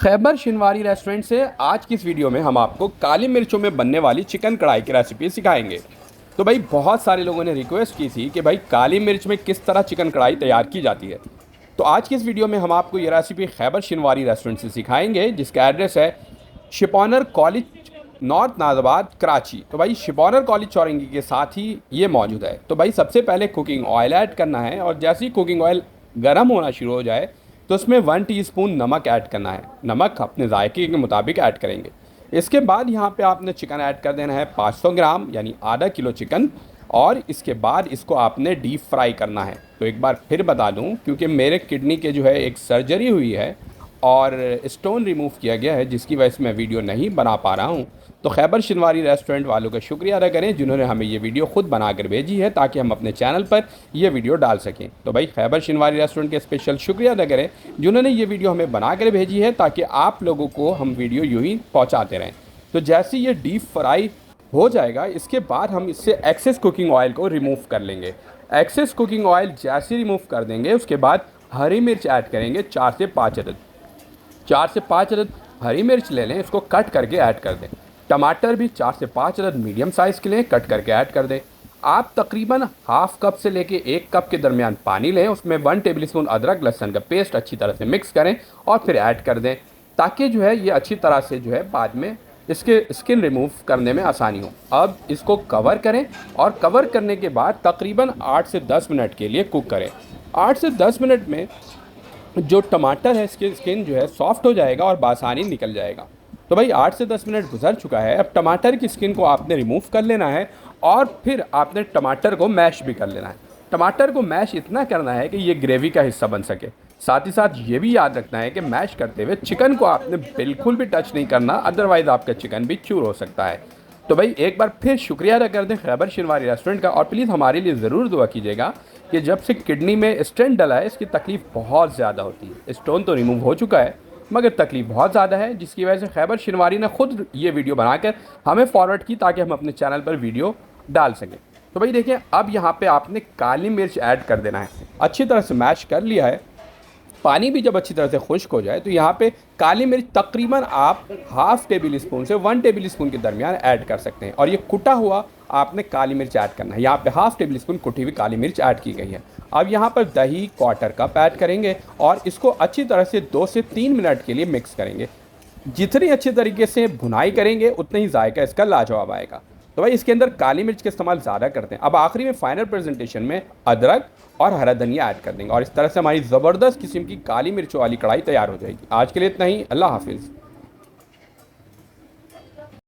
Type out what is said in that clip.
Khyber Shinwari restaurant से आज की इस वीडियो में हम आपको काली मिर्चों में बनने वाली चिकन कढ़ाई की रेसिपी सिखाएंगे। तो भाई बहुत सारे लोगों ने रिक्वेस्ट की थी कि भाई काली मिर्च में किस तरह चिकन कढ़ाई तैयार की जाती है। तो आज की इस वीडियो में हम आपको ये रेसिपी खैबर शिनवारी रेस्टोरेंट से सिखाएंगे, जिसका एड्रेस है शिपॉनर कॉलेज, नॉर्थ नाजाबाद, कराची। तो भाई शिपॉनर कॉलेज चौरंगी के साथ ही ये मौजूद है। तो भाई सबसे पहले कुकिंग ऑयल ऐड करना है और जैसे ही कुकिंग ऑयल गर्म होना शुरू हो जाए तो उसमें 1 टीस्पून नमक ऐड करना है। नमक अपने जायके के मुताबिक ऐड करेंगे। इसके बाद यहाँ पे आपने चिकन ऐड कर देना है 500 ग्राम यानी आधा किलो चिकन, और इसके बाद इसको आपने डीप फ्राई करना है। तो एक बार फिर बता दूँ, क्योंकि मेरे किडनी के जो है एक सर्जरी हुई है और स्टोन रिमूव किया गया है, जिसकी वजह से मैं वीडियो नहीं बना पा रहा हूँ। तो खैबर शिनवारी रेस्टोरेंट वालों का शुक्रिया अदा करें जिन्होंने हमें ये वीडियो खुद बनाकर भेजी है ताकि हम अपने चैनल पर ये वीडियो डाल सकें। तो भाई खैबर शिनवारी रेस्टोरेंट के स्पेशल शुक्रिया अदा करें जिन्होंने ये वीडियो हमें बनाकर भेजी है ताकि आप लोगों को हम वीडियो यूँ ही पहुँचाते रहें। तो जैसे ये डीप फ्राई हो जाएगा, इसके बाद हम इससे एक्सेस कुकिंग ऑयल को रिमूव कर लेंगे। एक्सेस कुकिंग ऑयल जैसे रिमूव कर देंगे उसके बाद हरी मिर्च ऐड करेंगे 4 से 5 अदद। 4 से 5 अदद हरी मिर्च ले लें, इसको कट करके ऐड कर दें। टमाटर भी 4 से 5 अदद मीडियम साइज़ के लिए कट करके ऐड कर दें। आप तकरीबन हाफ कप से लेके 1 कप के दरमियान पानी लें, उसमें 1 टेबलस्पून अदरक लहसुन का पेस्ट अच्छी तरह से मिक्स करें और फिर ऐड कर दें, ताकि जो है ये अच्छी तरह से जो है बाद में इसके स्किन रिमूव करने में आसानी हो। अब इसको कवर करें और कवर करने के बाद तकरीबन 8 से 10 मिनट के लिए कुक करें। 8 से 10 मिनट में जो टमाटर है इसकी स्किन जो है सॉफ्ट हो जाएगा और बासानी निकल जाएगा। तो भाई 8 से 10 मिनट गुजर चुका है। अब टमाटर की स्किन को आपने रिमूव कर लेना है और फिर आपने टमाटर को मैश भी कर लेना है। टमाटर को मैश इतना करना है कि ये ग्रेवी का हिस्सा बन सके। साथ ही साथ ये भी याद रखना है कि मैश करते हुए चिकन को आपने बिल्कुल भी टच नहीं करना, अदरवाइज़ आपका चिकन भी चूर हो सकता है। तो भाई एक बार फिर शुक्रिया अदा कर दें खैबर शिनवारी रेस्टोरेंट का, और प्लीज़ हमारे लिए ज़रूर दुआ कीजिएगा कि जब से किडनी में स्टेंट डला है इसकी तकलीफ़ बहुत ज़्यादा होती है। स्टोन तो रिमूव हो चुका है मगर तकलीफ़ बहुत ज़्यादा है, जिसकी वजह से खैबर शिनवारी ने खुद ये वीडियो बनाकर हमें फॉरवर्ड की ताकि हम अपने चैनल पर वीडियो डाल सकें। तो भाई देखिए, अब यहाँ पे आपने काली मिर्च ऐड कर देना है। अच्छी तरह से मैश कर लिया है। पानी भी जब अच्छी तरह से खुश्क हो जाए तो यहाँ पे काली मिर्च तकरीबन आप हाफ़ टेबल स्पून से 1 टेबल स्पून के दरमियान ऐड कर सकते हैं, और ये कुटा हुआ आपने काली मिर्च ऐड करना है। यहाँ पे हाफ़ टेबल स्पून कुटी हुई काली मिर्च ऐड की गई है। अब यहाँ पर दही क्वार्टर कप ऐड करेंगे और इसको अच्छी तरह से 2 से 3 मिनट के लिए मिक्स करेंगे। जितनी अच्छी तरीके से भुनाई करेंगे उतना ही जायका इसका लाजवाब आएगा। तो भाई इसके अंदर काली मिर्च का इस्तेमाल ज़्यादा करते हैं। अब आखिरी में फाइनल प्रेजेंटेशन में अदरक और हरा धनिया ऐड कर देंगे और इस तरह से हमारी ज़बरदस्त किस्म की काली मिर्च वाली कढ़ाई तैयार हो जाएगी। आज के लिए इतना ही। अल्लाह हाफिज़।